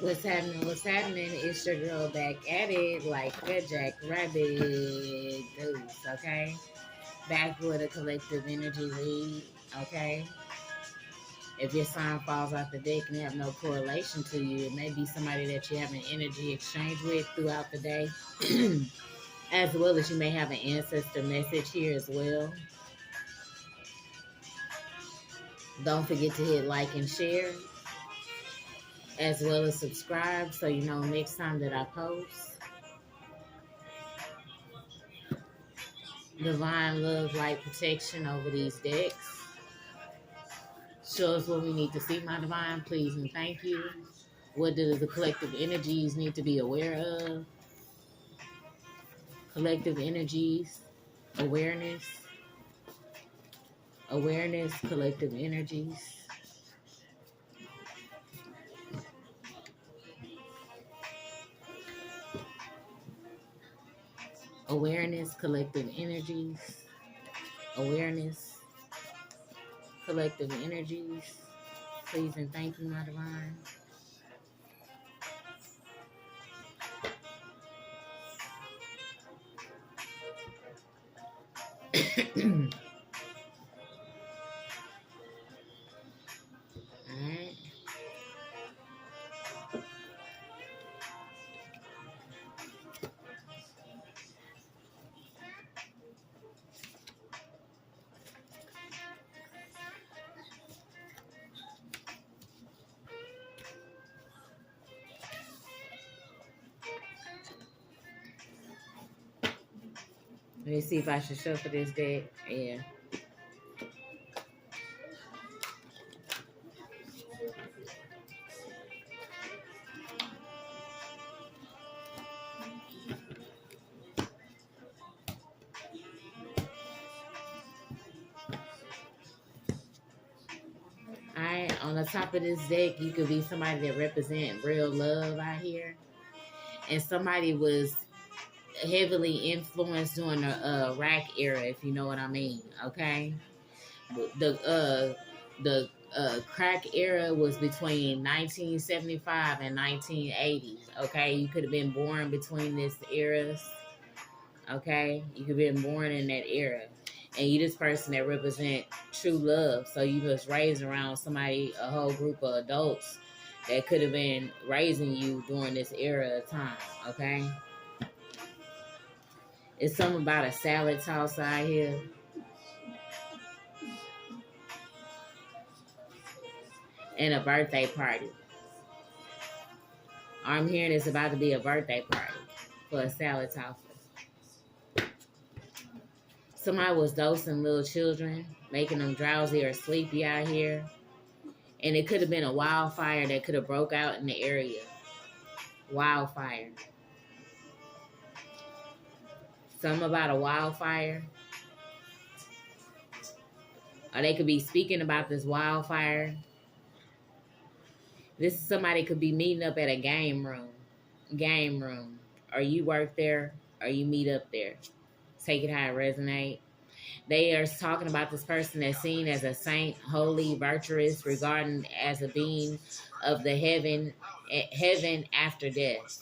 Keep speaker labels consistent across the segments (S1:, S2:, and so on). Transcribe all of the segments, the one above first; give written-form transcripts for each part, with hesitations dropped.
S1: What's happening? What's happening? It's your girl back at it like a jackrabbit goose, okay? Back with a collective energy read, okay? If your sign falls off the deck and have no correlation to you, it may be somebody that you have an energy exchange with throughout the day, as well as you may have an ancestor message here as well. Don't forget to hit like and share, as well as subscribe so you know next time that I post. Divine love, light, protection over these decks. Show us what we need to see, my divine, please and thank you. What do the collective energies need to be aware of? Collective energies, awareness, collective energies. Awareness, collective energies. Awareness, collective energies. Please and thank you, my divine. Alright. Let me see if I should shuffle this deck. Yeah. Alright, on the top of this deck, you could be somebody that represent real love out here. And somebody was heavily influenced during the Iraq era, if you know what I mean. Okay, the crack era was between 1975 and 1980s. Okay, you could have been born between this eras. Okay, you could have been born in that era, and you this person that represent true love. So you was raised around somebody, a whole group of adults that could have been raising you during this era of time. Okay. It's something about a salad toss out here. And a birthday party. I'm hearing it's about to be a birthday party for a salad tosser. Somebody was dosing little children, making them drowsy or sleepy out here. And it could have been a wildfire that could have broke out in the area. Wildfire. Something about a wildfire. Or they could be speaking about this wildfire. This somebody could be meeting up at a game room. Or you work there, or you meet up there. Take it how it resonates. They are talking about this person that's seen as a saint, holy, virtuous, regarded as a being of the heaven after death.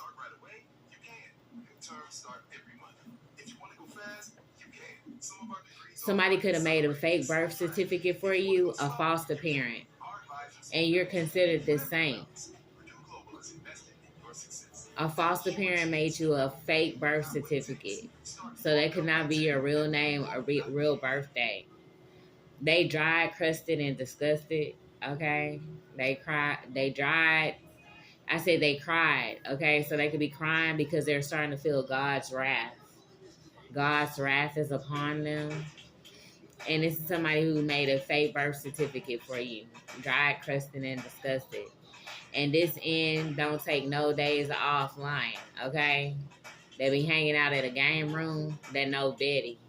S1: Somebody could have made a fake birth certificate for you, a foster parent, and you're considered this saint. A foster parent made you a fake birth certificate, so that could not be your real name or real birthday. They dried, crusted, and disgusted. Okay, they cried. They dried. I said they cried. Okay, so they could be crying because they're starting to feel God's wrath. God's wrath is upon them. And this is somebody who made a fake birth certificate for you. Dried, crusted, and disgusted. And this end don't take no days off lying, okay? They be hanging out at a game room that know Betty.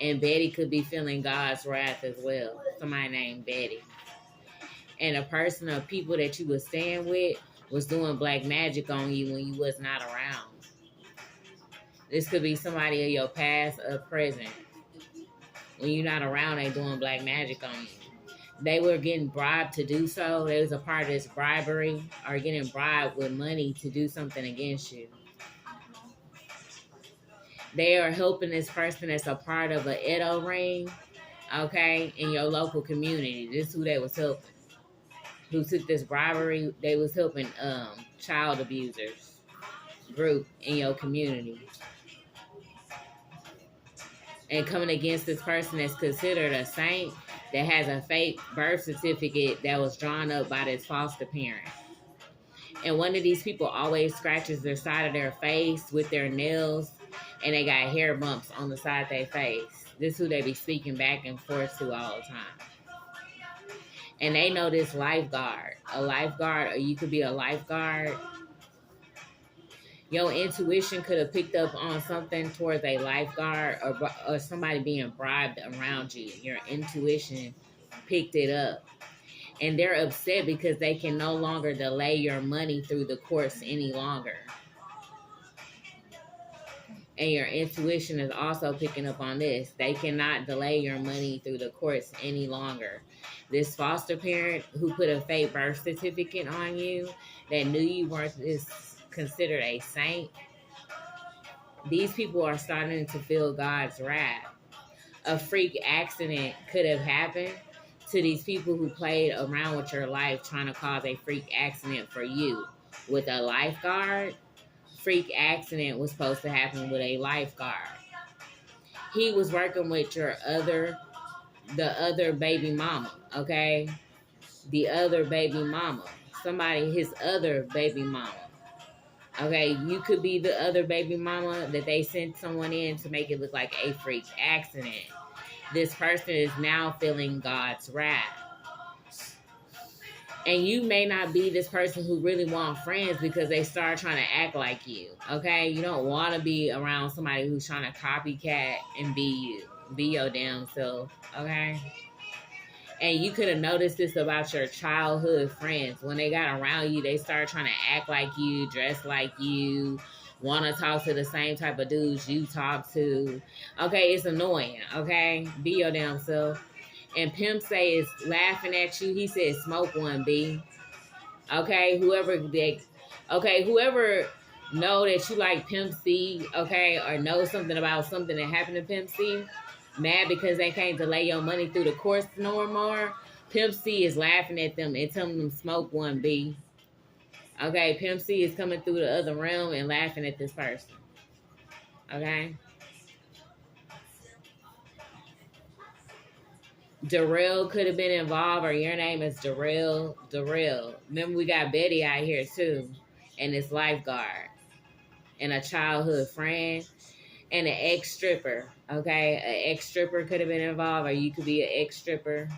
S1: And Betty could be feeling God's wrath as well. Somebody named Betty. And a person or people that you was staying with was doing black magic on you when you was not around. This could be somebody of your past or present. When you're not around, they doing black magic on you. they were getting bribed to do so. They was a part of this bribery or getting bribed with money to do something against you. They are helping this person that's a part of an Edo ring, okay, in your local community. This is who they was helping. Who took this bribery? They was helping child abusers group in your community. And coming against this person that's considered a saint that has a fake birth certificate that was drawn up by this foster parent. And one of these people always scratches their side of their face with their nails, and they got hair bumps on the side of their face. This is who they be speaking back and forth to all the time. And they know this lifeguard. A lifeguard, or you could be a lifeguard. Your intuition could have picked up on something towards a lifeguard or somebody being bribed around you. Your intuition picked it up. And they're upset because they can no longer delay your money through the courts any longer. And your intuition is also picking up on this. They cannot delay your money through the courts any longer. This foster parent who put a fake birth certificate on you that knew you weren't considered a saint, these people are starting to feel God's wrath. A freak accident could have happened to these people who played around with your life trying to cause a freak accident for you. With a lifeguard, freak accident was supposed to happen with a lifeguard. He was working with the other baby mama, okay? The other baby mama. His other baby mama. Okay, you could be the other baby mama that they sent someone in to make it look like a freak accident. This person is now feeling God's wrath. And you may not be this person who really want friends because they start trying to act like you, okay? You don't want to be around somebody who's trying to copycat and be you. Be your damn self, okay? And you could have noticed this about your childhood friends. When they got around you, they started trying to act like you, dress like you, want to talk to the same type of dudes you talk to. Okay, it's annoying, okay? Be your damn self. And Pimp Say is laughing at you. He said, smoke one, B. Okay, whoever know that you like Pimp C, okay, or know something about something that happened to Pimp C, mad because they can't delay your money through the courts no more, Pimp C is laughing at them and telling them smoke one, B. Okay, Pimp C is coming through the other realm and laughing at this person. Okay? Darrell could have been involved, or your name is Darrell. Remember, we got Betty out here too, and this lifeguard, and a childhood friend, and an ex-stripper. Okay, an ex-stripper could have been involved, or you could be an ex-stripper.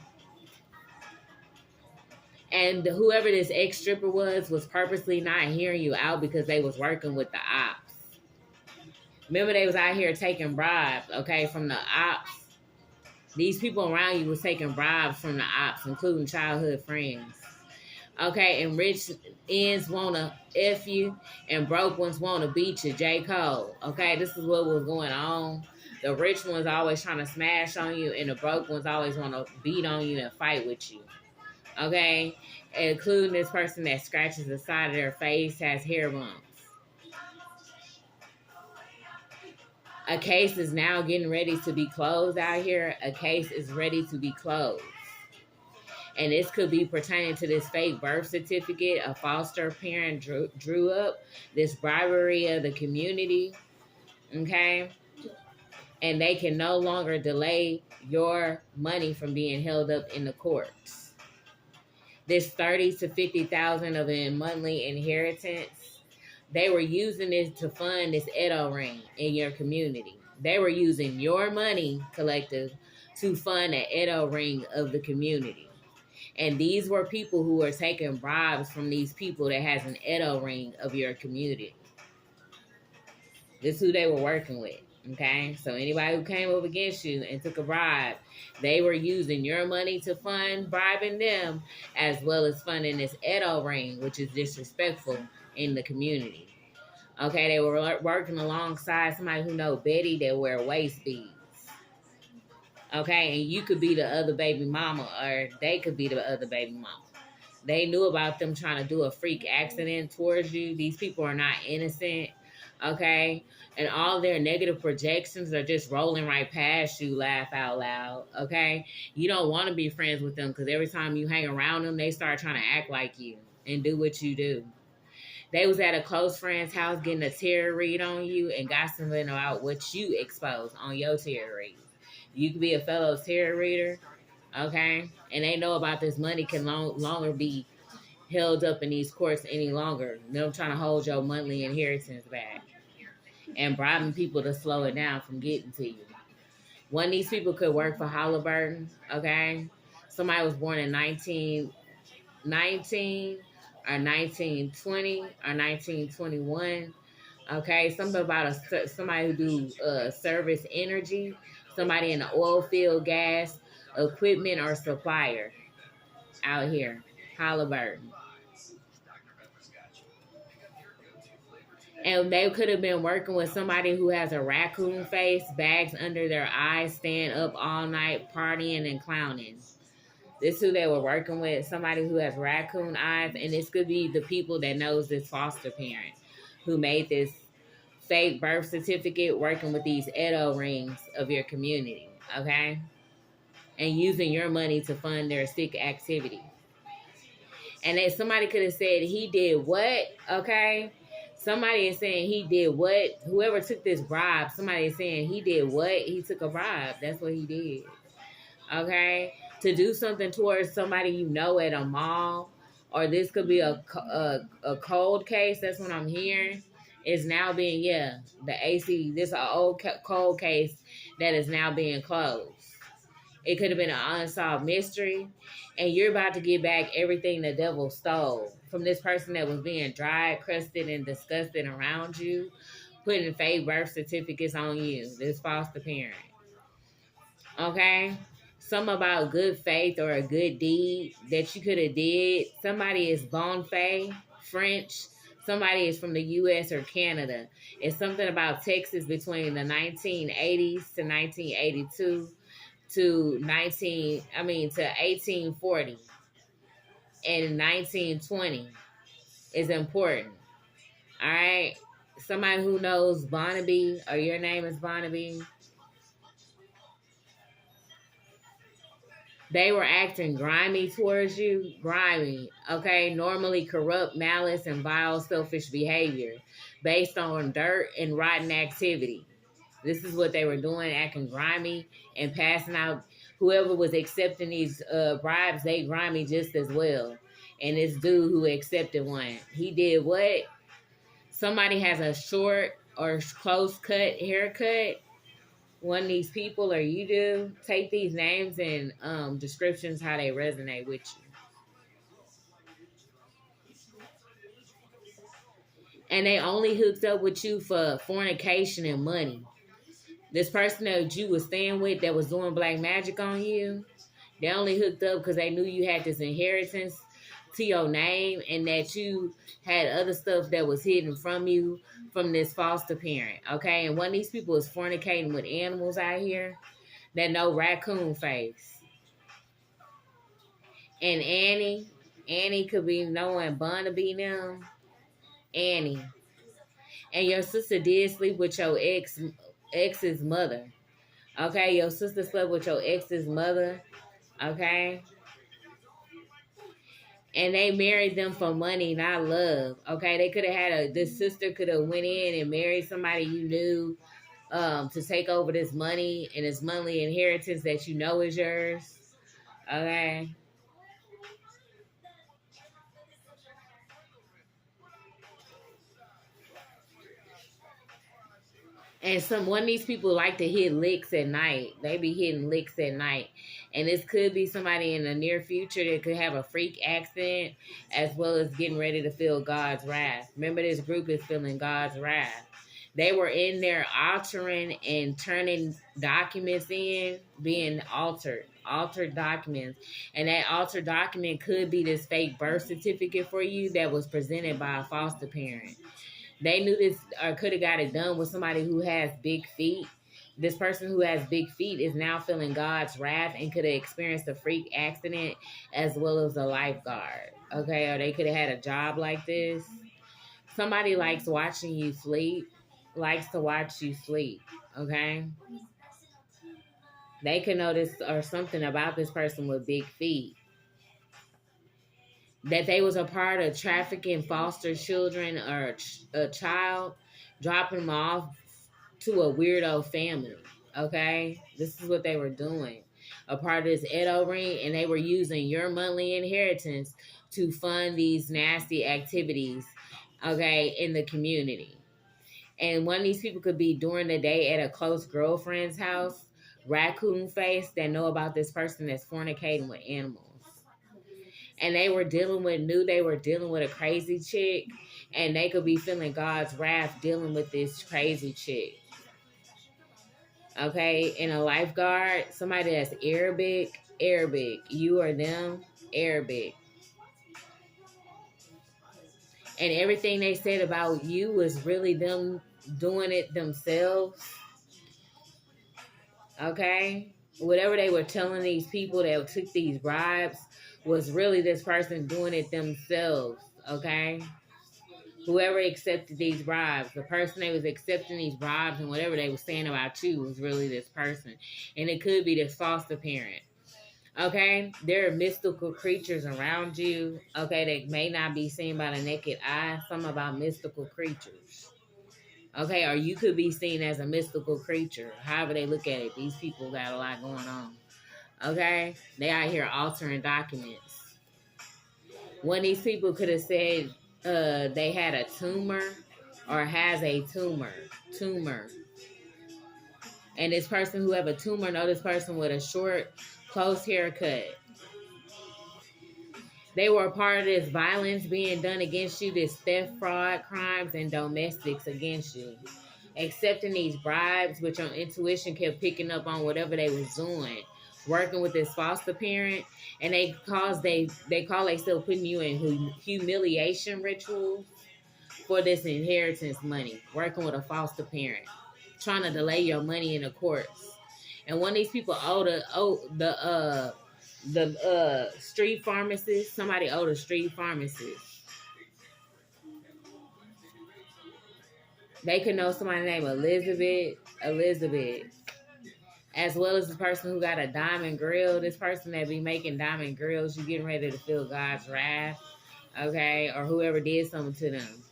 S1: And whoever this ex-stripper was purposely not hearing you out because they was working with the ops. Remember, they was out here taking bribes, okay, from the ops. These people around you was taking bribes from the ops, including childhood friends. Okay, and rich ends want to F you, and broke ones want to beat you, J. Cole. Okay, this is what was going on. The rich ones always trying to smash on you, and the broke ones always want to beat on you and fight with you. Okay, including this person that scratches the side of their face, has hair bumps. A case is now getting ready to be closed out here. A case is ready to be closed. And this could be pertaining to this fake birth certificate a foster parent drew up, this bribery of the community, okay? And they can no longer delay your money from being held up in the courts. This 30 to 50,000 of a monthly inheritance, they were using this to fund this Edo ring in your community. They were using your money, collective, to fund an Edo ring of the community. And these were people who were taking bribes from these people that has an Edo ring of your community. This is who they were working with, okay? So anybody who came up against you and took a bribe, they were using your money to fund bribing them, as well as funding this Edo ring, which is disrespectful in the community. Okay, they were working alongside somebody who know Betty that wear waist beads. Okay, and you could be the other baby mama, or they could be the other baby mama. They knew about them trying to do a freak accident towards you. These people are not innocent. Okay, and all their negative projections are just rolling right past you. Laugh out loud. Okay, you don't want to be friends with them because every time you hang around them, they start trying to act like you and do what you do. They was at a close friend's house getting a tarot read on you and got something about what you exposed on your tarot read. You could be a fellow tarot reader, okay? And they know about this money can longer be held up in these courts any longer. Them trying to hold your monthly inheritance back and bribing people to slow it down from getting to you. One of these people could work for Halliburton, okay? Somebody was born in 1919 or 1920 or 1921. Okay, something about somebody who do service energy, somebody in the oil field, gas, equipment, or supplier out here, Halliburton. And they could have been working with somebody who has a raccoon face, bags under their eyes, staying up all night, partying and clowning. This is who they were working with, somebody who has raccoon eyes, and this could be the people that knows this foster parent who made this fake birth certificate working with these Edo rings of your community, okay? And using your money to fund their sick activity. And then somebody could have said he did what, okay? Somebody is saying he did what? Whoever took this bribe, somebody is saying he did what? He took a bribe. That's what he did, okay? To do something towards somebody you know at a mall, or this could be a cold case. That's what I'm hearing. Is now being, the AC, this is an old cold case that is now being closed. It could have been an unsolved mystery, and you're about to get back everything the devil stole from this person that was being dried, crusted, and disgusted around you, putting fake birth certificates on you, this foster parent. Okay? Something about good faith or a good deed that you could have did. Somebody is bon fait, French. Somebody is from the U.S. or Canada. It's something about Texas between the 1980s to 1982 to 1840 and 1920 is important. All right? Somebody who knows Barnaby, or your name is Barnaby. They were acting grimy towards you. Grimy, okay? Normally corrupt, malice, and vile, selfish behavior based on dirt and rotten activity. This is what they were doing, acting grimy and passing out. Whoever was accepting these bribes, they grimy just as well. And this dude who accepted one, he did what? Somebody has a short or close cut haircut. One of these people, or you do, take these names and descriptions how they resonate with you. And they only hooked up with you for fornication and money. This person that you was staying with that was doing black magic on you, they only hooked up because they knew you had this inheritance to your name and that you had other stuff that was hidden from you from this foster parent, okay? And one of these people is fornicating with animals out here that know raccoon face. And Annie could be knowing Barnaby now. Annie. And your sister did sleep with your ex's mother. Okay, your sister slept with your ex's mother. Okay? And they married them for money, not love. Okay, they could have had this sister could have went in and married somebody you knew to take over this money and this monthly inheritance that you know is yours. Okay. And one of these people like to hit licks at night. They be hitting licks at night. And this could be somebody in the near future that could have a freak accident as well as getting ready to feel God's wrath. Remember, this group is feeling God's wrath. They were in there altering and turning documents in, being altered documents. And that altered document could be this fake birth certificate for you that was presented by a foster parent. They knew this or could have got it done with somebody who has big feet This person who has big feet is now feeling God's wrath and could have experienced a freak accident as well as a lifeguard. Okay, or they could have had a job like this. Somebody likes watching you sleep, likes to watch you sleep. Okay, they can notice or something about this person with big feet. That they was a part of trafficking foster children or a child, dropping them off to a weirdo family. Okay, this is what they were doing. A part of this Edo ring, and they were using your monthly inheritance to fund these nasty activities, okay, in the community. And one of these people could be during the day at a close girlfriend's house, raccoon face, that know about this person that's fornicating with animals. And they knew they were dealing with a crazy chick, and they could be feeling God's wrath dealing with this crazy chick. Okay, in a lifeguard, somebody that's Arabic, you or them, Arabic. And everything they said about you was really them doing it themselves. Okay? Whatever they were telling these people that took these bribes was really this person doing it themselves. Okay? Whoever accepted these bribes, the person that was accepting these bribes and whatever they were saying about you was really this person. And it could be this foster parent. Okay? There are mystical creatures around you, okay, that may not be seen by the naked eye. Some about mystical creatures. Okay? Or you could be seen as a mystical creature. However they look at it. These people got a lot going on. Okay? They out here altering documents. One of these people could have said they had a tumor or has a tumor. And this person who have a tumor know this person with a short, close haircut. They were a part of this violence being done against you, this theft, fraud, crimes, and domestics against you. Accepting these bribes, which on intuition kept picking up on whatever they was doing. Working with this foster parent, and they call themselves putting you in humiliation rituals for this inheritance money. Working with a foster parent, trying to delay your money in the courts. And one of these people the street pharmacist. Somebody owed a street pharmacist. They could know somebody named Elizabeth. As well as the person who got a diamond grill. This person that be making diamond grills, you getting ready to feel God's wrath, okay? Or whoever did something to them.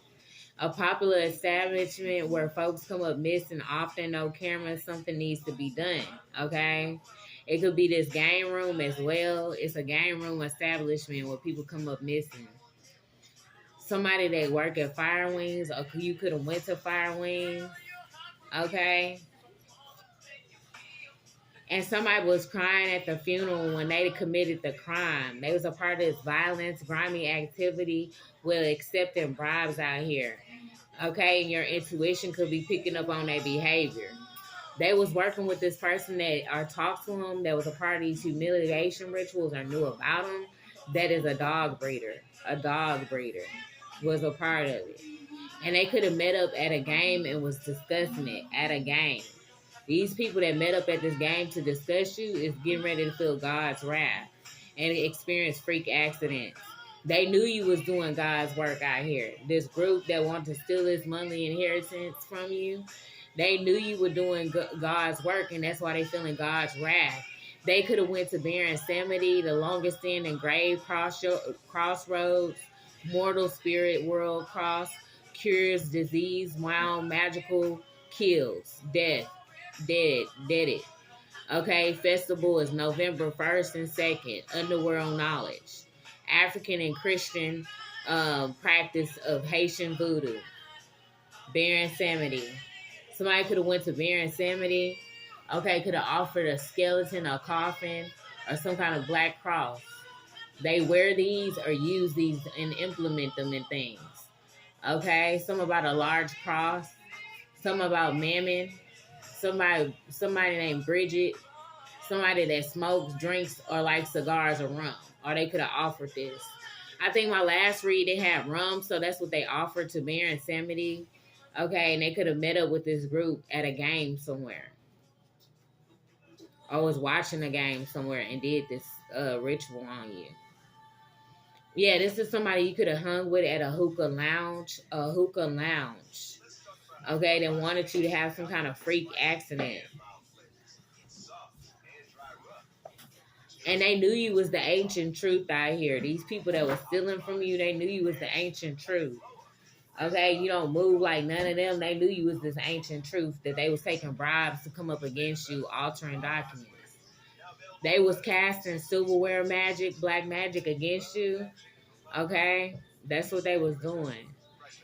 S1: A popular establishment where folks come up missing, often no cameras, something needs to be done, okay? It could be this game room as well. It's a game room establishment where people come up missing. Somebody that work at Fire Wings, or you could have went to Fire Wings, okay? And somebody was crying at the funeral when they committed the crime. They was a part of this violence, grimy activity with accepting bribes out here. Okay, and your intuition could be picking up on their behavior. They was working with this person that or talked to them that was a part of these humiliation rituals or knew about them. That is a dog breeder. A dog breeder was a part of it. And they could have met up at a game and was discussing it at a game. These people that met up at this game to discuss you is getting ready to feel God's wrath and experience freak accidents. They knew you was doing God's work out here. This group that wanted to steal this monthly inheritance from you, they knew you were doing God's work, and that's why they feeling God's wrath. They could have went to Barren Samedi, the longest standing grave crossroads, mortal spirit world cross, cures disease, wild, magical, kills, death. Dead it. Okay, festival is November 1st and 2nd. Underworld knowledge. African and Christian practice of Haitian voodoo. Barren Samedi. Somebody could have went to Barren Samedi. Okay, could have offered a skeleton, a coffin, or some kind of black cross. They wear these or use these and implement them in things. Okay, some about a large cross. Some about mammon. Somebody named Bridget, somebody that smokes, drinks, or likes cigars or rum. Or they could have offered this. I think my last read, they had rum, so that's what they offered to Barren Samedi. Okay, and they could have met up with this group at a game somewhere. or was watching a game somewhere and did this ritual on you. Yeah, this is somebody you could have hung with at a hookah lounge. Okay, that wanted you to have some kind of freak accident. And they knew you was the ancient truth out here. These people that was stealing from you, they knew you was the ancient truth. Okay, you don't move like none of them. They knew you was this ancient truth, that they was taking bribes to come up against you, altering documents. They was casting silverware magic, black magic against you. Okay, that's what they was doing.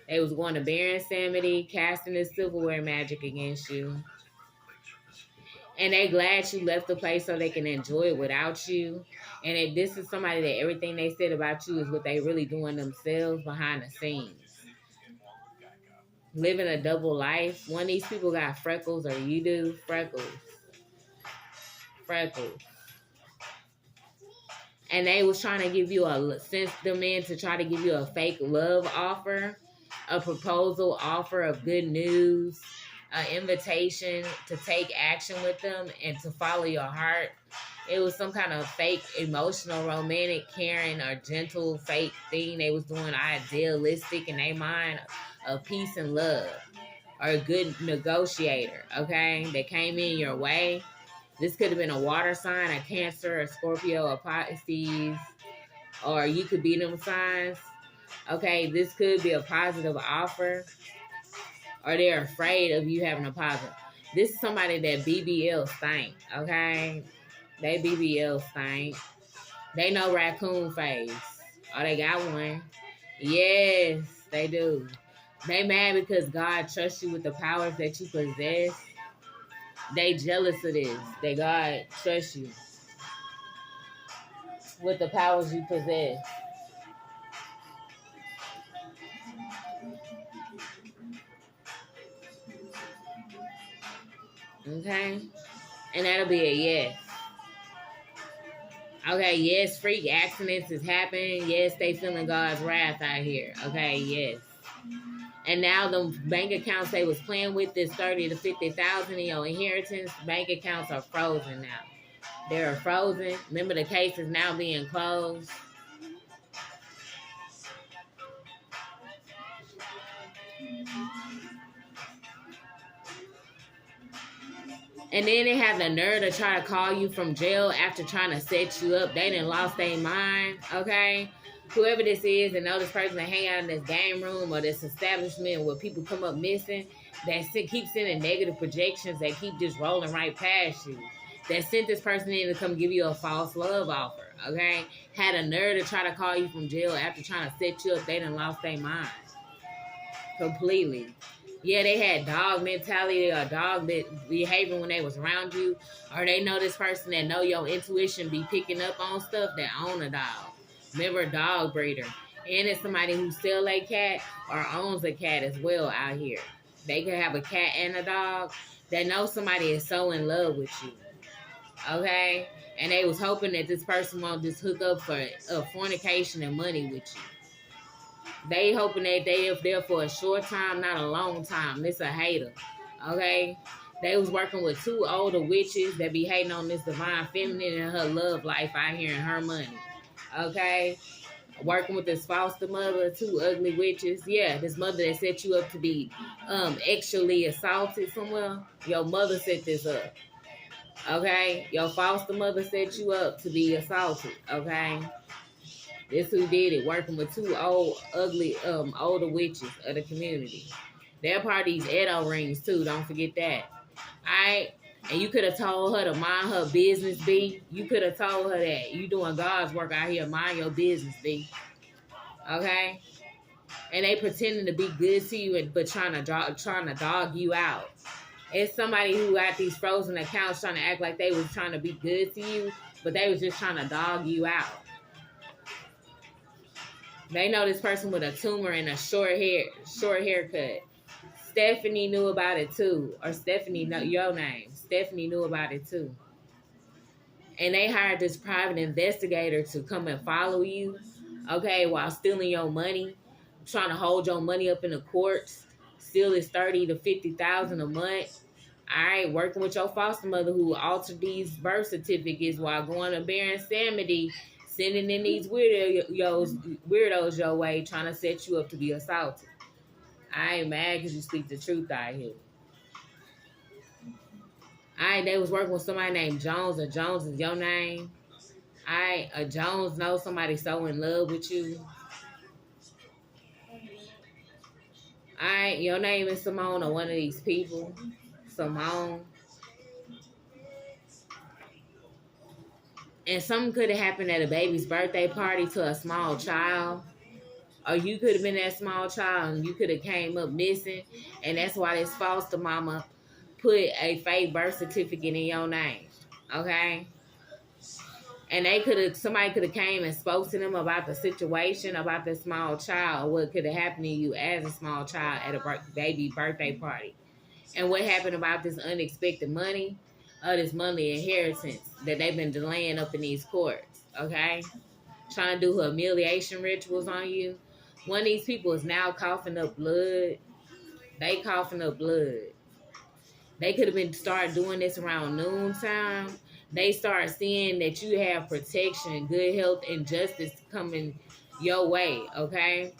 S1: They was going to Baron Samedi, casting this silverware magic against you. And they glad you left the place so they can enjoy it without you. And if this is somebody that everything they said about you is what they really doing themselves behind the scenes. Living a double life. One of these people got freckles, or you do. Freckles. And they was trying to give you sent them in to try to give you a fake love offer, a proposal offer of good news, an invitation to take action with them and to follow your heart. It was some kind of fake, emotional, romantic, caring, or gentle, fake thing they was doing, idealistic in their mind of peace and love, or a good negotiator, okay, that came in your way. This could have been a water sign, a Cancer, a Scorpio, a Pisces, or you could be them signs. Okay, this could be a positive offer, or they're afraid of you having a positive. This is somebody that BBL stank, okay? They BBL stank. They know raccoon face. Oh, they got one. Yes, they do. They mad because God trusts you with the powers that you possess. They jealous of this, that God trusts you with the powers you possess. Okay? And that'll be a yes. Okay, yes, freak accidents is happening. Yes, they feeling God's wrath out here. Okay, yes. And now the bank accounts they was playing with, this 30 to 50,000 in your inheritance, bank accounts are frozen now. They're frozen. Remember, the case is now being closed. And then they have the nerve to try to call you from jail after trying to set you up. They done lost their mind, okay? Whoever this is and know this person that hang out in this game room or this establishment where people come up missing, that keep sending negative projections, that keep just rolling right past you, that sent this person in to come give you a false love offer, okay? Had a nerve to try to call you from jail after trying to set you up. They done lost their mind completely. Yeah, they had dog mentality or dog behavior when they was around you. Or they know this person that know your intuition be picking up on stuff that own a dog. Remember, a dog breeder. And it's somebody who still a cat or owns a cat as well out here. They could have a cat and a dog. They know somebody is so in love with you. Okay? And they was hoping that this person won't just hook up for fornication and money with you. They hoping that they are there for a short time, not a long time. This a hater, okay? They was working with two older witches that be hating on this divine feminine and her love life out here and her money, okay? Working with this foster mother, two ugly witches. Yeah, this mother that set you up to be sexually assaulted somewhere. Your mother set this up, okay? Your foster mother set you up to be assaulted, okay? This who did it, working with two old, ugly, older witches of the community. They're part of these Edo rings too. Don't forget that. Alright? And you could have told her to mind her business, B. You could have told her that. You doing God's work out here. Mind your business, B. Okay? And they pretending to be good to you, but trying to dog you out. It's somebody who got these frozen accounts trying to act like they was trying to be good to you, but they was just trying to dog you out. They know this person with a tumor and a short haircut. Stephanie knew about it too. Or Stephanie, know your name. Stephanie knew about it too. And they hired this private investigator to come and follow you, okay, while stealing your money, trying to hold your money up in the courts, steal this 30 to 50,000 a month. All right, working with your foster mother who altered these birth certificates while going to Baron Samedi, sending in these weirdos your way, trying to set you up to be assaulted. I ain't mad because you speak the truth out here. They was working with somebody named Jones, and Jones is your name. Jones knows somebody so in love with you. Your name is Simone or one of these people. Simone. And something could have happened at a baby's birthday party to a small child. Or you could have been that small child and you could have came up missing. And that's why this foster mama put a fake birth certificate in your name. Okay? And somebody could have came and spoke to them about the situation, about the small child, what could have happened to you as a small child at a baby birthday party. And what happened about this unexpected money, this monthly inheritance that they've been delaying up in these courts, okay? Trying to do humiliation rituals on you. One of these people is now coughing up blood. They coughing up blood. They could have been started doing this around noontime. They start seeing that you have protection, good health, and justice coming your way, okay?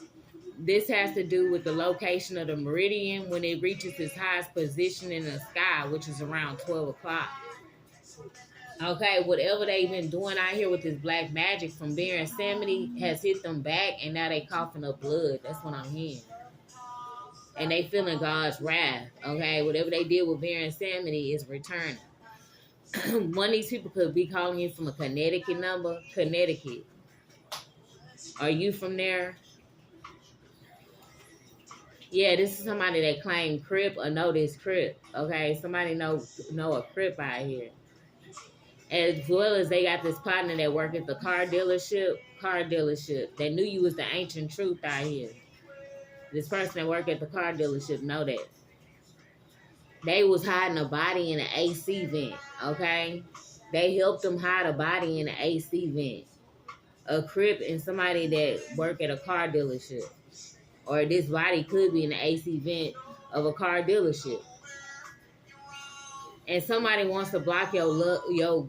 S1: This has to do with the location of the meridian when it reaches its highest position in the sky, which is around 12 o'clock. Okay, whatever they've been doing out here with this black magic from Baron Samedi has hit them back, and now they coughing up blood. That's what I'm hearing. And they feeling God's wrath, okay? Whatever they did with Baron Samedi is returning. One of these people could be calling you from a Connecticut number. Connecticut. Are you from there? Yeah, this is somebody that claimed Crip or know this Crip. Okay, somebody know a Crip out here. As well as they got this partner that work at the car dealership. They knew you was the ancient truth out here. This person that work at the car dealership know that. They was hiding a body in an AC vent, okay? They helped them hide a body in an AC vent. A Crip and somebody that work at a car dealership. Or this body could be in the AC vent of a car dealership. And somebody wants to block your love, your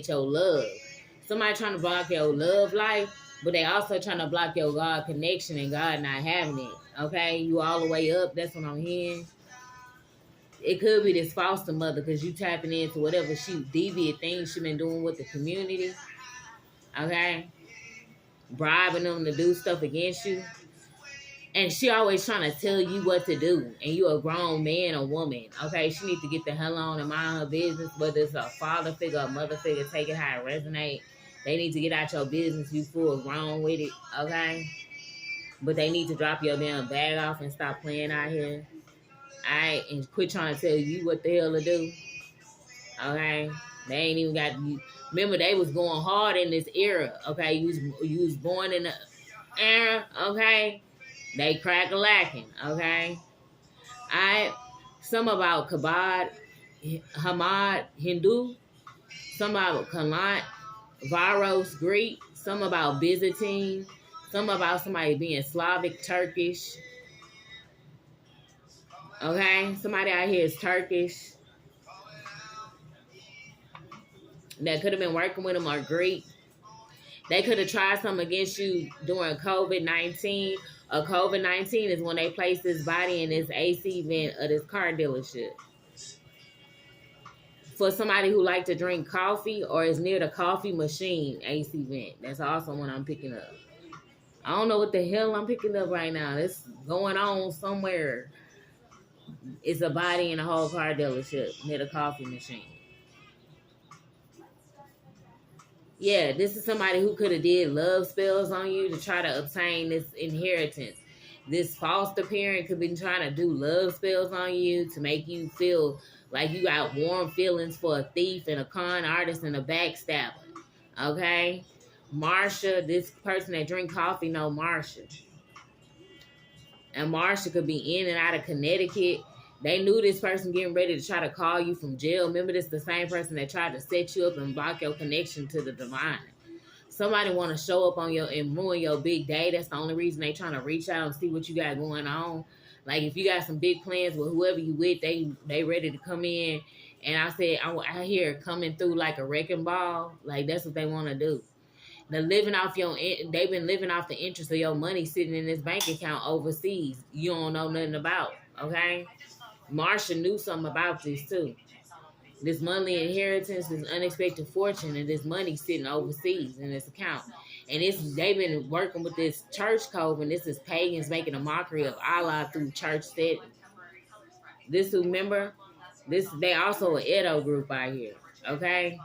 S1: love. Somebody trying to block your love life, but they also trying to block your God connection and God not having it. Okay? You all the way up. That's what I'm hearing. It could be this foster mother because you tapping into whatever deviant things she been doing with the community. Okay? Bribing them to do stuff against you. And she always trying to tell you what to do. And you a grown man or woman. Okay? She needs to get the hell on and mind her business. Whether it's a father figure or mother figure, take it how it resonate. They need to get out your business. You full grown with it. Okay? But they need to drop your damn bag off and stop playing out here. Alright? And quit trying to tell you what the hell to do. Okay? They ain't even got you. Remember, they was going hard in this era. Okay? You was born in the era. Okay? They crack-a-lacking, okay? Some about Kabad, Hamad, Hindu. Some about Kalant, Varos, Greek. Some about Byzantine. Some about somebody being Slavic, Turkish. Okay? Somebody out here is Turkish. That could have been working with them or Greek. They could have tried something against you during COVID-19. COVID-19 is when they placed this body in this AC vent of this car dealership. For somebody who like to drink coffee or is near the coffee machine AC vent. That's also what I'm picking up. I don't know what the hell I'm picking up right now. It's going on somewhere. It's a body in a whole car dealership near the coffee machine. Yeah, this is somebody who could have did love spells on you to try to obtain this inheritance. This foster parent could be trying to do love spells on you to make you feel like you got warm feelings for a thief and a con artist and a backstabber. Okay? Marsha, this person that drink coffee, know Marsha. And Marsha could be in and out of Connecticut. They knew this person getting ready to try to call you from jail. Remember, this the same person that tried to set you up and block your connection to the divine. Somebody want to show up on and ruin your big day. That's the only reason they trying to reach out and see what you got going on. Like if you got some big plans with whoever you with, they ready to come in. And I said, I hear coming through like a wrecking ball. Like that's what they want to do. They've been living off the interest of your money sitting in this bank account overseas. You don't know nothing about, okay? Marsha knew something about this too. This monthly inheritance, this unexpected fortune, and this money sitting overseas in this account. And they've been working with this church code, and this is pagans making a mockery of Allah through church settings. This remember, they also an Edo group out here, okay?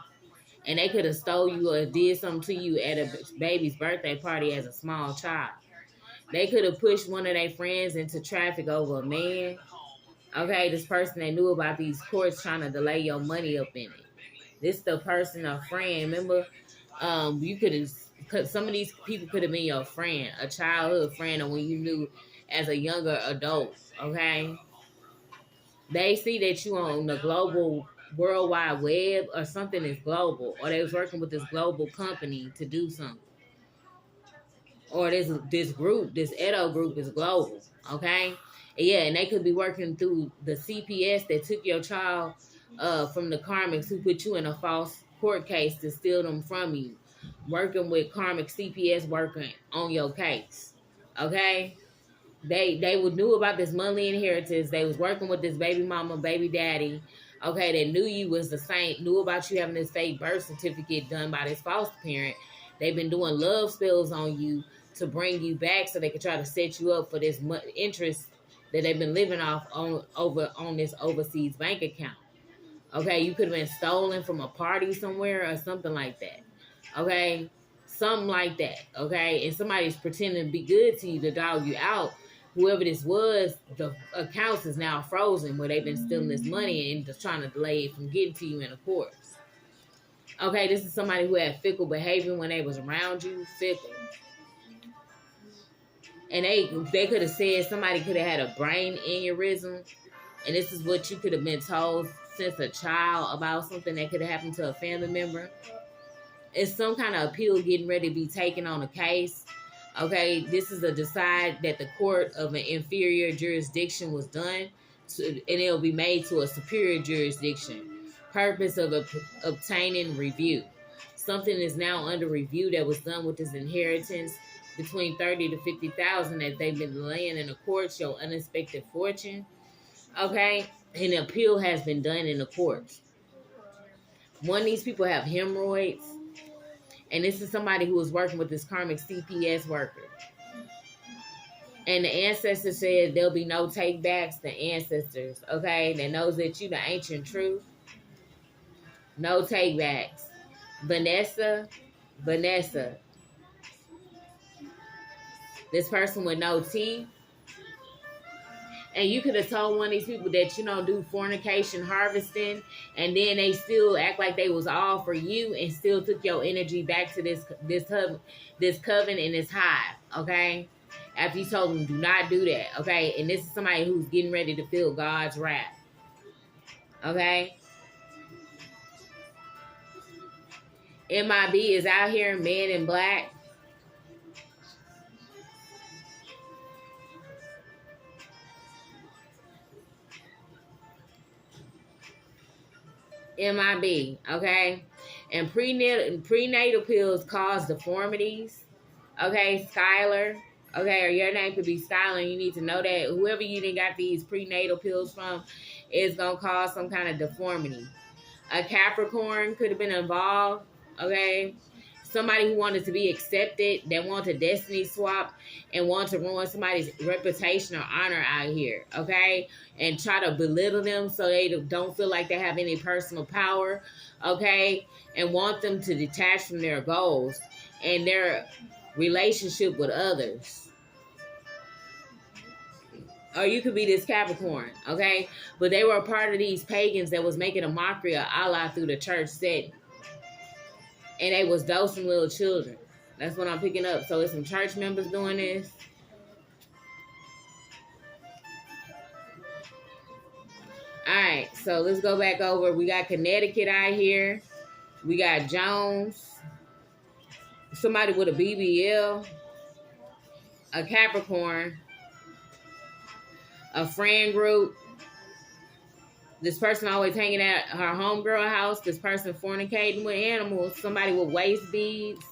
S1: And they could have stole you or did something to you at a baby's birthday party as a small child. They could have pushed one of their friends into traffic over a man. Okay, this person that knew about these courts trying to delay your money up in it. This the person, a friend. Remember, you could have, some of these people could have been your friend, a childhood friend, or when you knew as a younger adult. Okay, they see that you on the global World Wide Web or something is global, or they was working with this global company to do something, or this group, this Edo group is global. Okay. Yeah, and they could be working through the CPS that took your child from the karmics who put you in a false court case to steal them from you. Working with karmic CPS working on your case. Okay? They knew about this monthly inheritance. They was working with this baby mama, baby daddy. Okay, they knew you was the saint, knew about you having this fake birth certificate done by this foster parent. They've been doing love spells on you to bring you back so they could try to set you up for this interest that they've been living off on this overseas bank account. Okay, you could have been stolen from a party somewhere or something like that. Okay, something like that. Okay, and somebody's pretending to be good to you to dog you out. Whoever this was, the accounts is now frozen where they've been stealing this money and just trying to delay it from getting to you in the courts. Okay, this is somebody who had fickle behavior when they was around you. Fickle. And they could have said somebody could have had a brain aneurysm. And this is what you could have been told since a child about something that could have happened to a family member. It's some kind of appeal getting ready to be taken on a case. Okay, this is a decide that the court of an inferior jurisdiction was done. And it'll be made to a superior jurisdiction. Purpose of obtaining review. Something is now under review that was done with this inheritance. Between 30 to 50,000 that they've been laying in the courts, your unexpected fortune. Okay, an appeal has been done in the courts. One of these people have hemorrhoids, and this is somebody who was working with this karmic CPS worker. And the ancestors said there'll be no take backs. The ancestors, okay, that knows that you the ancient truth. No take backs. Vanessa. This person with no teeth. And you could have told one of these people that you don't do fornication harvesting, and then they still act like they was all for you and still took your energy back to this coven and this hive, okay? After you told them do not do that, okay? And this is somebody who's getting ready to feel God's wrath, okay? MIB is out here, Man in Black. MIB, okay? And prenatal pills cause deformities, okay? Skylar, okay? Or your name could be Skylar. You need to know that whoever you done got these prenatal pills from is going to cause some kind of deformity. A Capricorn could have been involved, okay? Somebody who wanted to be accepted, that wanted a destiny swap and want to ruin somebody's reputation or honor out here, okay? And try to belittle them so they don't feel like they have any personal power, okay? And want them to detach from their goals and their relationship with others. Or you could be this Capricorn, okay? But they were a part of these pagans that was making a mockery of Allah through the church setting. And they was dosing little children. That's what I'm picking up. So it's some church members doing this. All right, so let's go back over. We got Connecticut out here. We got Jones. Somebody with a BBL. A Capricorn. a friend group. This person always hanging at her homegirl house. This person fornicating with animals. Somebody with waist beads.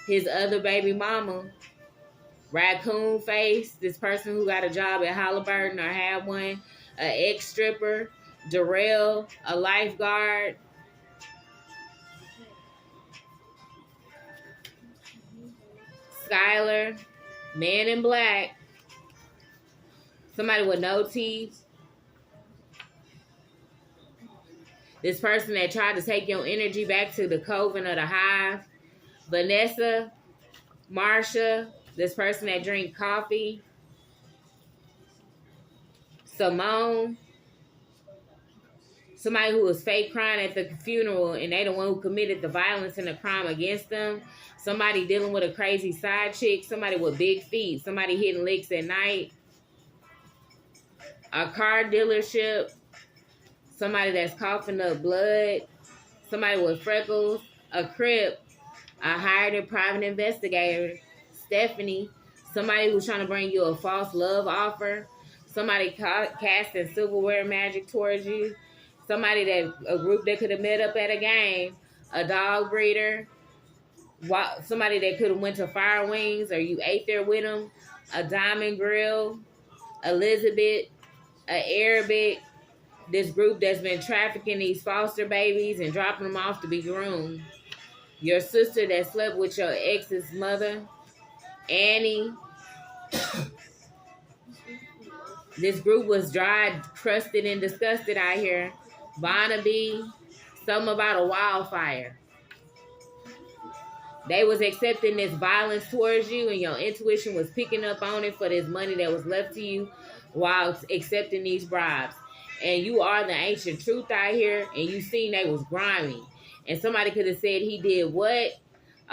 S1: His other baby mama. Raccoon face. This person who got a job at Halliburton or had one. An ex-stripper. Darrell. A lifeguard. Skylar. Man in black. Somebody with no teeth. This person that tried to take your energy back to the coven of the hive. Vanessa. Marsha. This person that drink coffee. Simone. Somebody who was fake crying at the funeral and they the one who committed the violence and the crime against them. Somebody dealing with a crazy side chick. Somebody with big feet. Somebody hitting licks at night. A car dealership. Somebody that's coughing up blood. Somebody with freckles. A crip. A hired private investigator. Stephanie. Somebody who's trying to bring you a false love offer. Somebody casting silverware magic towards you. Somebody a group that could have met up at a game. A dog breeder. Somebody that could have went to Fire Wings or you ate there with them. A diamond grill. Elizabeth. An Arabic. This group that's been trafficking these foster babies and dropping them off to be groomed. Your sister that slept with your ex's mother. Annie. This group was dried, crusted, and disgusted out here. Barnaby. Something about a wildfire. They was accepting this violence towards you and your intuition was picking up on it for this money that was left to you while accepting these bribes. And you are the ancient truth out here and you seen they was grimy. And somebody could have said he did what?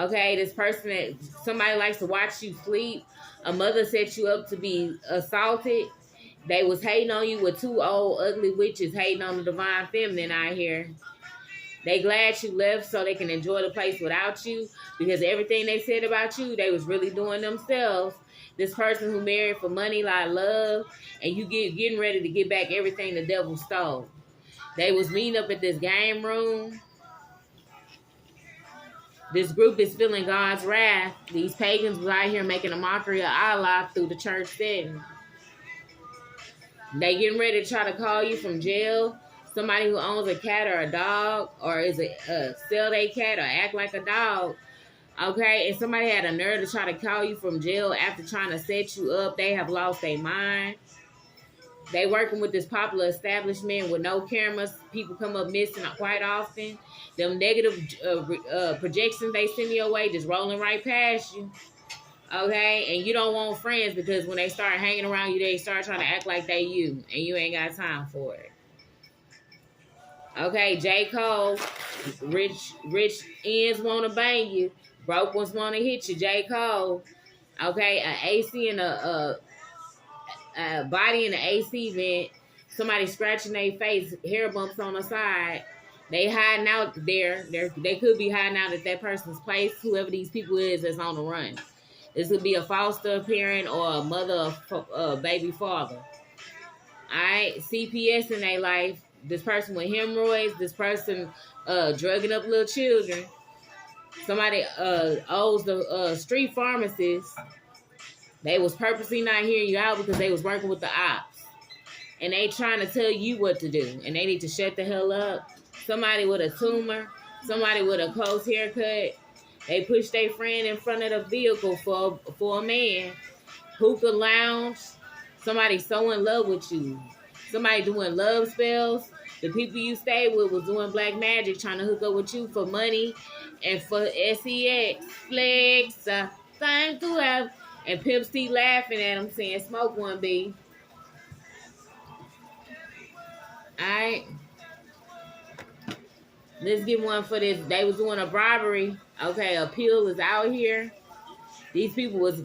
S1: Okay, this person that somebody likes to watch you sleep. A mother set you up to be assaulted. They was hating on you with two old ugly witches hating on the divine feminine out here. They glad you left so they can enjoy the place without you because everything they said about you, they was really doing themselves. This person who married for money like love and you getting ready to get back everything the devil stole. They was meeting up at this game room. This group is feeling God's wrath. These pagans was out here making a mockery of Allah through the church setting. They getting ready to try to call you from jail. Somebody who owns a cat or a dog or is sell their cat or act like a dog. Okay, and somebody had a nerve to try to call you from jail after trying to set you up. They have lost their mind. They working with this popular establishment with no cameras. People come up missing quite often. Them negative projections they send your way just rolling right past you. Okay, and you don't want friends because when they start hanging around you, they start trying to act like they you, and you ain't got time for it. Okay, J. Cole, rich ends want to bang you, broke ones want to hit you. J. Cole, okay, an AC and a body in the AC vent, somebody scratching their face, hair bumps on the side. They hiding out there. They could be hiding out at that person's place. Whoever these people is that's on the run. This could be a foster parent or a mother or baby father. All right, CPS in their life. This person with hemorrhoids. This person drugging up little children. Somebody owes the street pharmacist. They was purposely not hearing you out because they was working with the ops. And they trying to tell you what to do. And they need to shut the hell up. Somebody with a tumor. Somebody with a close haircut. They push their friend in front of the vehicle for a man. Hookah lounge. Somebody so in love with you. Somebody doing love spells. The people you stayed with was doing black magic, trying to hook up with you for money and for sex. Flex. Thank you. And Pimp C laughing at him saying, smoke one, B. Alright. Let's get one for this. They was doing a bribery. Okay, appeal is out here. These people was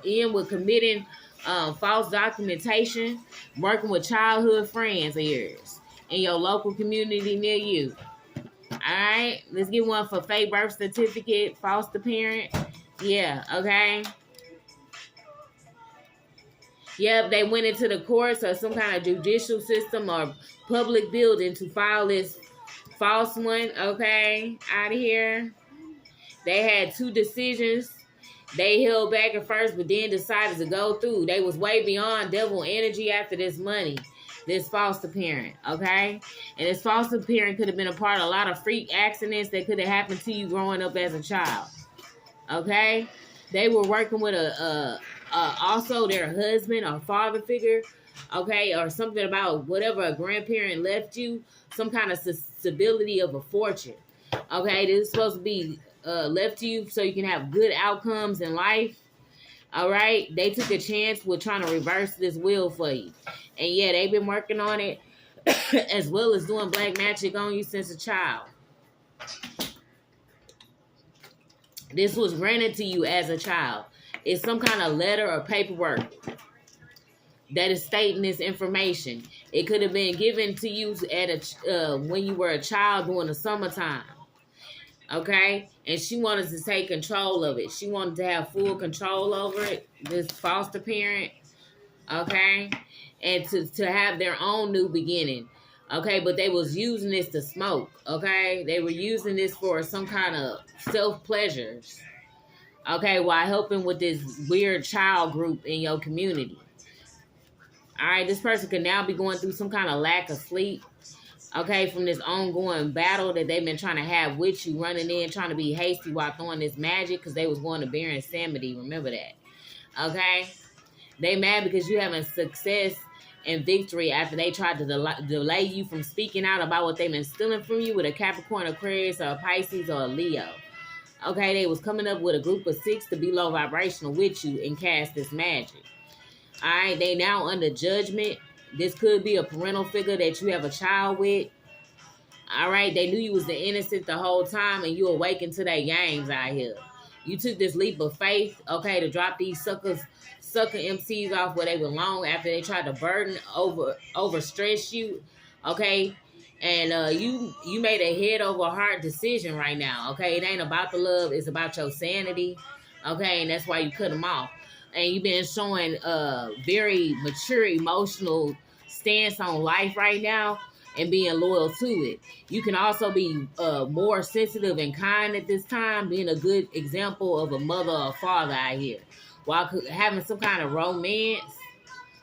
S1: in with committing false documentation, working with childhood friends of yours in your local community near you. Alright, let's get one for fake birth certificate, foster parent. Yeah, okay. Yep, they went into the courts or some kind of judicial system or public building to file this false one, okay, out of here. They had two decisions. They held back at first, but then decided to go through. They was way beyond devil energy after this money, this foster parent, okay? And this foster parent could have been a part of a lot of freak accidents that could have happened to you growing up as a child, okay? They were working with also their husband or father figure, okay, or something about whatever a grandparent left you, some kind of stability of a fortune, okay? This is supposed to be left to you so you can have good outcomes in life. All right, they took a chance with trying to reverse this will for you, and yeah, they've been working on it as well as doing black magic on you since a child. This was granted to you as a child. It's some kind of letter or paperwork that is stating this information. It could have been given to you at when you were a child during the summertime. Okay, and she wanted to take control of it. She wanted to have full control over it, this foster parent, okay, and to have their own new beginning, okay, but they was using this to smoke, okay, they were using this for some kind of self-pleasures, okay, while helping with this weird child group in your community. All right, this person could now be going through some kind of lack of sleep, okay, from this ongoing battle that they've been trying to have with you, running in, trying to be hasty while throwing this magic because they was going to bear insanity. Remember that, okay? They mad because you having success and victory after they tried to delay you from speaking out about what they've been stealing from you with a Capricorn, Aquarius, or a Pisces, or a Leo. Okay, they was coming up with a group of 6 to be low vibrational with you and cast this magic. All right, they now under judgment. This could be a parental figure that you have a child with. All right, they knew you was the innocent the whole time, and you awakened to their games out here. You took this leap of faith, okay, to drop these sucker MCs off where they belong after they tried to burden overstress you, okay? And you made a head over heart decision right now, okay? It ain't about the love, it's about your sanity, okay? And that's why you cut them off. And you've been showing very mature emotional stance on life right now and being loyal to it. You can also be more sensitive and kind at this time, being a good example of a mother or father out here. While having some kind of romance,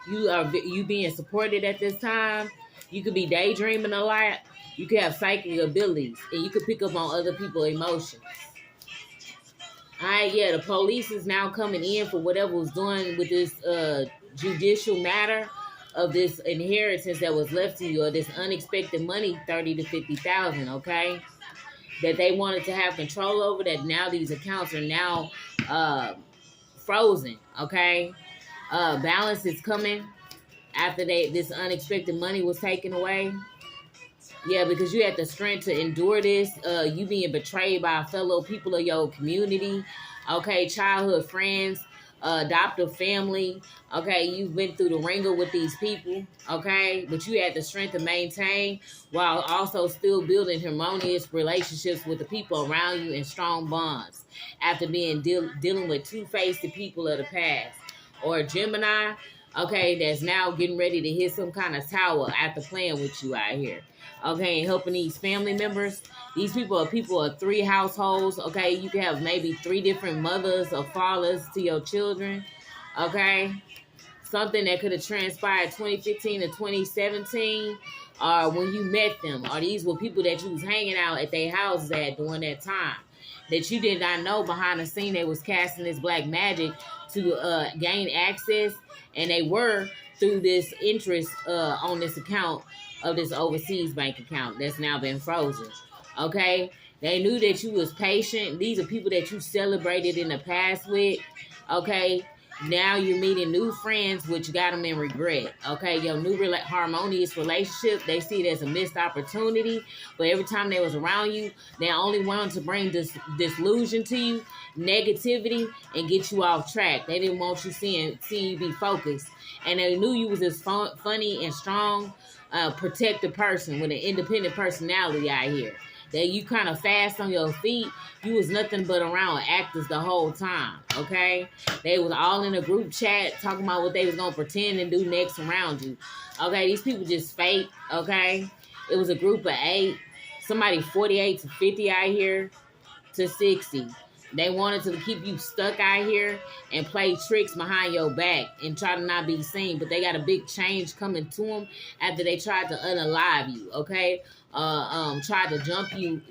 S1: you being supported at this time. You could be daydreaming a lot. You could have psychic abilities, and you could pick up on other people's emotions. All right, yeah, the police is now coming in for whatever was doing with this judicial matter of this inheritance that was left to you, or this unexpected money, 30 to 50,000. Okay, that they wanted to have control over. That now these accounts are now frozen. Okay, balance is coming after this unexpected money was taken away. Yeah, because you had the strength to endure this. You being betrayed by fellow people of your community. Okay, childhood friends, adoptive family. Okay, you've been through the ringer with these people. Okay, but you had the strength to maintain while also still building harmonious relationships with the people around you and strong bonds after being dealing with two-faced people of the past. Or a Gemini, okay, that's now getting ready to hit some kind of tower after playing with you out here. Okay, and helping these family members. These people of 3 households. Okay, you can have maybe 3 different mothers or fathers to your children. Okay, something that could have transpired 2015 to 2017, or when you met them, or these were people that you was hanging out at their houses at during that time, that you did not know behind the scene they was casting this black magic to gain access, and they were through this interest on this account of this overseas bank account that's now been frozen. Okay, they knew that you was patient. These are people that you celebrated in the past with. Okay, now you're meeting new friends, which got them in regret. Okay, your new harmonious relationship, they see it as a missed opportunity, but every time they was around you, they only wanted to bring this disillusion to you, negativity, and get you off track. They didn't want you seeing you be focused, and they knew you was this funny and strong, protective person with an independent personality out here. that you kind of fast on your feet. You was nothing but around actors the whole time, okay? They was all in a group chat talking about what they was going to pretend and do next around you. Okay, these people just fake, okay? It was a group of 8. Somebody 48 to 50 out here to 60. They wanted to keep you stuck out here and play tricks behind your back and try to not be seen. But they got a big change coming to them after they tried to unalive you, okay? Tried to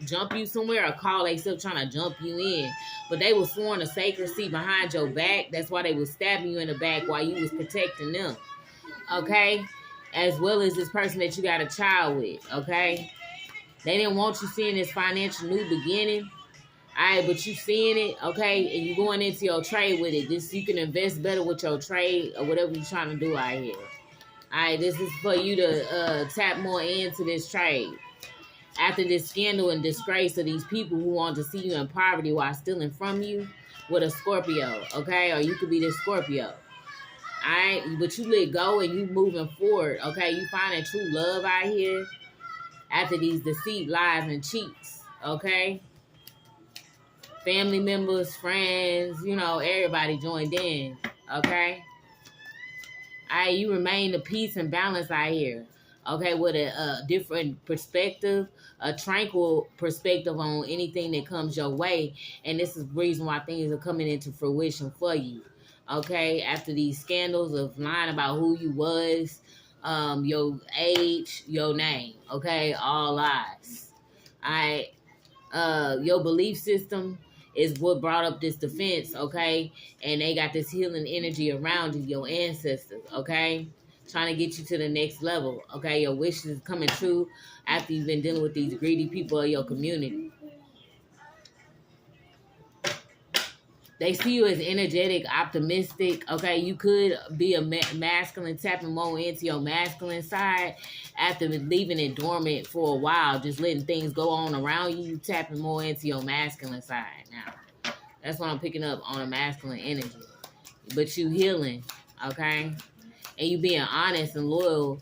S1: jump you somewhere or call themselves trying to jump you in. But they was sworn to secrecy behind your back. That's why they was stabbing you in the back while you was protecting them, okay? As well as this person that you got a child with, okay? They didn't want you seeing this financial new beginning. All right, but you seeing it, okay, and you going into your trade with it. This you can invest better with your trade or whatever you're trying to do out here. All right, this is for you to tap more into this trade. After this scandal and disgrace of these people who want to see you in poverty while stealing from you with a Scorpio, okay, or you could be this Scorpio. All right, but you let go and you moving forward, okay? You finding true love out here after these deceit, lies, and cheats, okay? Family members, friends, you know, everybody joined in, okay? All right, you remain the peace and balance out here, okay, with a different perspective, a tranquil perspective on anything that comes your way, and this is the reason why things are coming into fruition for you, okay? After these scandals of lying about who you was, your age, your name, okay? All lies, all right? Your belief system is what brought up this defense, okay? And they got this healing energy around you, your ancestors, okay? Trying to get you to the next level, okay? Your wishes is coming true after you've been dealing with these greedy people of your community. They see you as energetic, optimistic, okay? You could be a masculine, tapping more into your masculine side after leaving it dormant for a while, just letting things go on around you, tapping more into your masculine side now. That's what I'm picking up on a masculine energy. But you healing, okay? And you being honest and loyal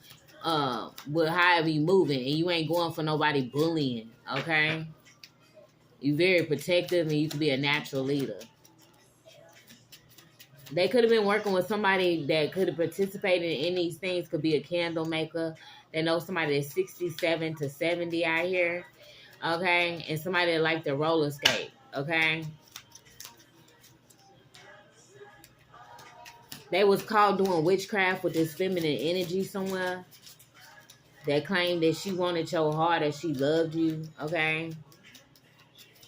S1: with however you moving, and you ain't going for nobody bullying, okay? You very protective, and you can be a natural leader. They could have been working with somebody that could have participated in these things. Could be a candle maker. They know somebody that's 67 to 70 out here, okay? And somebody that like to roller skate, okay? They was caught doing witchcraft with this feminine energy somewhere. That claimed that she wanted your heart, that she loved you, okay?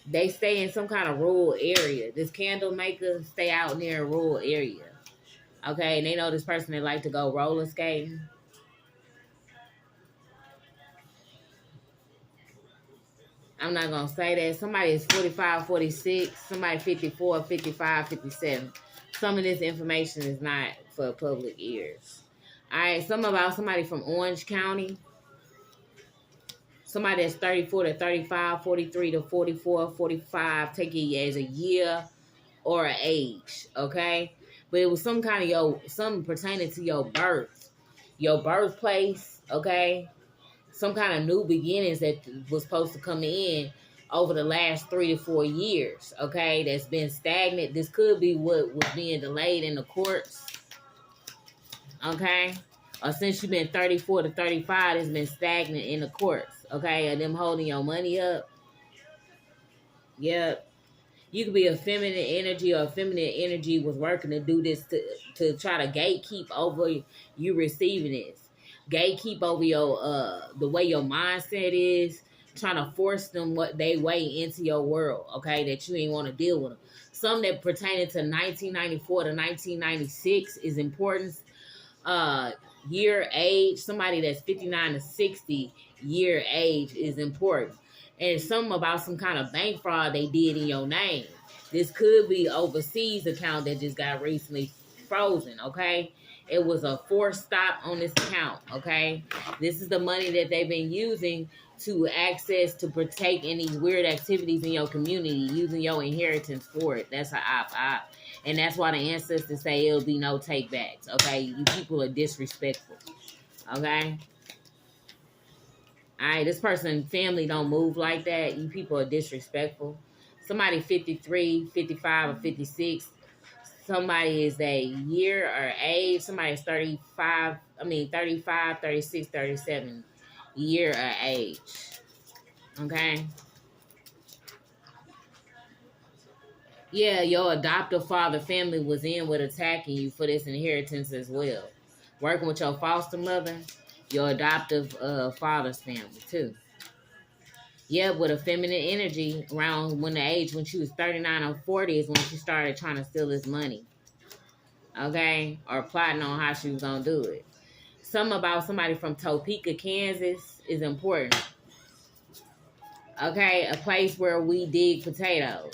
S1: They stay in some kind of rural area. This candle maker stay out near a rural area. Okay, and they know this person that like to go roller skating. I'm not going to say that. Somebody is 45, 46. Somebody 54, 55, 57. Some of this information is not for public ears. All right, some about somebody from Orange County. Somebody that's 34 to 35, 43 to 44, 45, take it as a year or an age, okay? But it was some kind of something pertaining to your birthplace, okay? Some kind of new beginnings that was supposed to come in over the last 3 to 4 years, okay? That's been stagnant. This could be what was being delayed in the courts, okay? Or since you've been 34 to 35, it's been stagnant in the courts. Okay, and them holding your money up. Yep. You could be a feminine energy, or a feminine energy was working to do this to try to gatekeep over you receiving this. Gatekeep over your the way your mindset is, trying to force them what they way into your world, okay, that you ain't want to deal with them. Some that pertaining to 1994 to 1996 is important. Year age, somebody that's 59 to 60 year age is important. And something about some kind of bank fraud they did in your name. This could be overseas account that just got recently frozen, okay? It was a forced stop on this account, okay? This is the money that they've been using to access to partake in these weird activities in your community, using your inheritance for it. That's an op. And that's why the ancestors say it'll be no takebacks, okay? You people are disrespectful, okay? All right, this person family don't move like that. You people are disrespectful. Somebody 53, 55, or 56. Somebody is a year or age. Somebody is 35, 35, 36, 37 year or age. Okay? Yeah, your adoptive father family was in with attacking you for this inheritance as well. Working with your foster mother, your adoptive father's family too. Yeah, with a feminine energy around when the age when she was 39 or 40 is when she started trying to steal his money. Okay? Or plotting on how she was going to do it. Something about somebody from Topeka, Kansas is important. Okay? A place where we dig potatoes.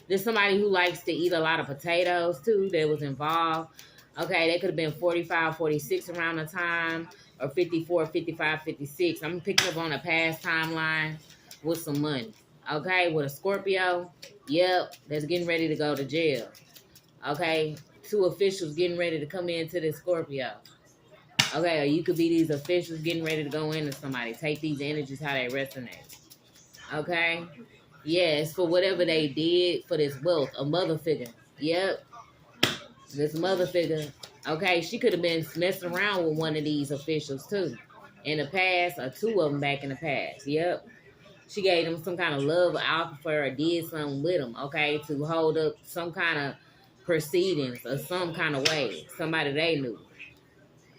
S1: There's somebody who likes to eat a lot of potatoes too that was involved. Okay, they could have been 45, 46 around the time, or 54, 55, 56. I'm picking up on a past timeline with some money. Okay, with a Scorpio, yep, that's getting ready to go to jail. Okay, 2 officials getting ready to come into this Scorpio. Okay, or you could be these officials getting ready to go into somebody. Take these energies how they resonate. Okay? Yes, for whatever they did for this wealth. A mother figure. Yep. This mother figure. Okay, she could have been messing around with one of these officials too. In the past, or 2 of them back in the past. Yep. She gave them some kind of love offer or did something with them, okay, to hold up some kind of proceedings or some kind of way. Somebody they knew.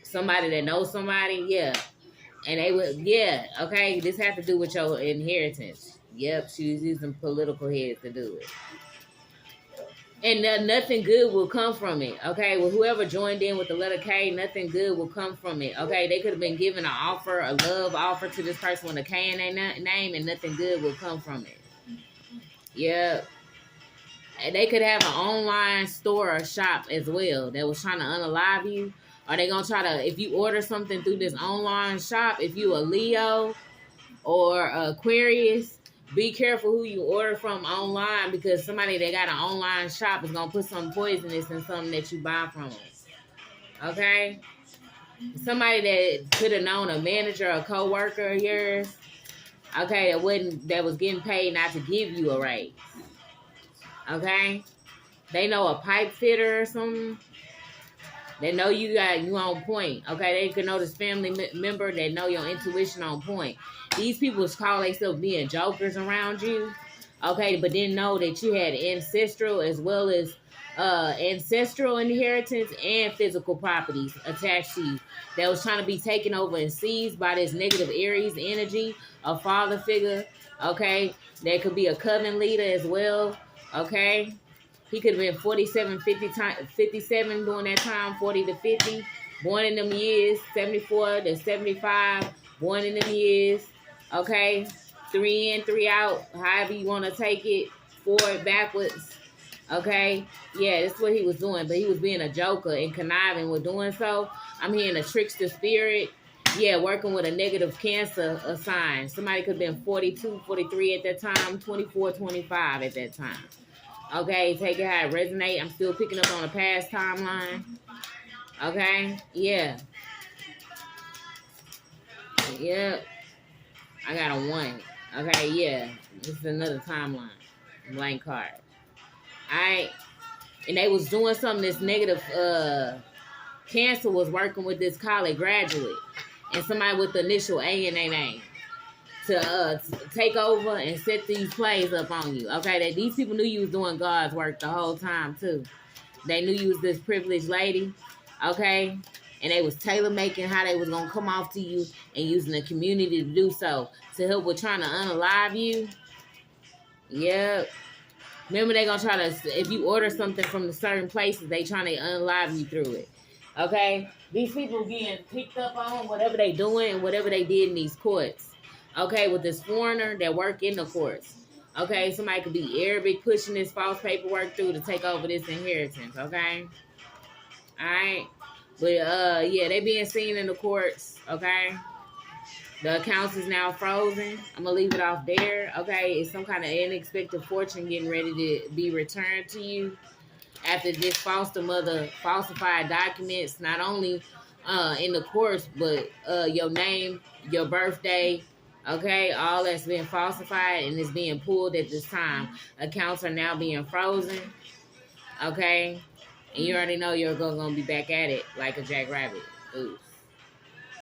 S1: Somebody that knows somebody, yeah. And they would, yeah, okay, this has to do with your inheritance. Yep, she was using political heads to do it. And nothing good will come from it, okay? Well, whoever joined in with the letter K, nothing good will come from it, okay? They could have been given an offer, a love offer to this person with a K in their name, and nothing good will come from it. Yep. And they could have an online store or shop as well that was trying to unalive you. Are they going to try to, if you order something through this online shop, if you a Leo or Aquarius, be careful who you order from online, because somebody that got an online shop is going to put some poisonous in something that you buy from them. Okay? Somebody that could have known a manager or co-worker of yours, okay, that was getting paid not to give you a raise. Okay? They know a pipe fitter or something. They know you on point. Okay, they can know this family member. They know your intuition on point. These people call themselves being jokers around you. Okay, but didn't know that you had ancestral as well as ancestral inheritance and physical properties attached to you that was trying to be taken over and seized by this negative Aries energy, a father figure. Okay, there could be a coven leader as well. Okay. He could have been 47, 57 during that time, 40 to 50. Born in them years, 74 to 75. Born in them years. Okay? 3 in, 3 out. However you want to take it. Forward, backwards. Okay? Yeah, that's what he was doing. But he was being a joker and conniving with doing so. I'm hearing a trickster spirit. Yeah, working with a negative Cancer sign. Somebody could have been 42, 43 at that time. 24, 25 at that time. Okay, take it how it resonates. I'm still picking up on a past timeline. Okay, yeah. Yep. I got a 1. Okay, yeah. This is another timeline. Blank card. Alright. And they was doing something this negative Cancer was working with this college graduate. And somebody with the initial A in their name. To take over and set these plays up on you. Okay, that these people knew you was doing God's work the whole time too. They knew you was this privileged lady. Okay, and they was tailor making how they was gonna come off to you and using the community to do so to help with trying to unalive you. Yep. Remember, they gonna try to, if you order something from the certain places, they trying to unalive you through it. Okay, these people getting picked up on whatever they doing and whatever they did in these courts. Okay, with this foreigner that work in the courts. Okay, somebody could be Arabic pushing this false paperwork through to take over this inheritance. Okay, all right, but yeah, they being seen in the courts. Okay, the accounts is now frozen. I'm gonna leave it off there. Okay, it's some kind of unexpected fortune getting ready to be returned to you after this foster mother falsified documents, not only in the courts, but your name, your birthday, Okay, all that's been falsified and is being pulled at this time. Accounts are now being frozen. Okay, and you already know you're gonna be back at it like a jackrabbit. Ooh.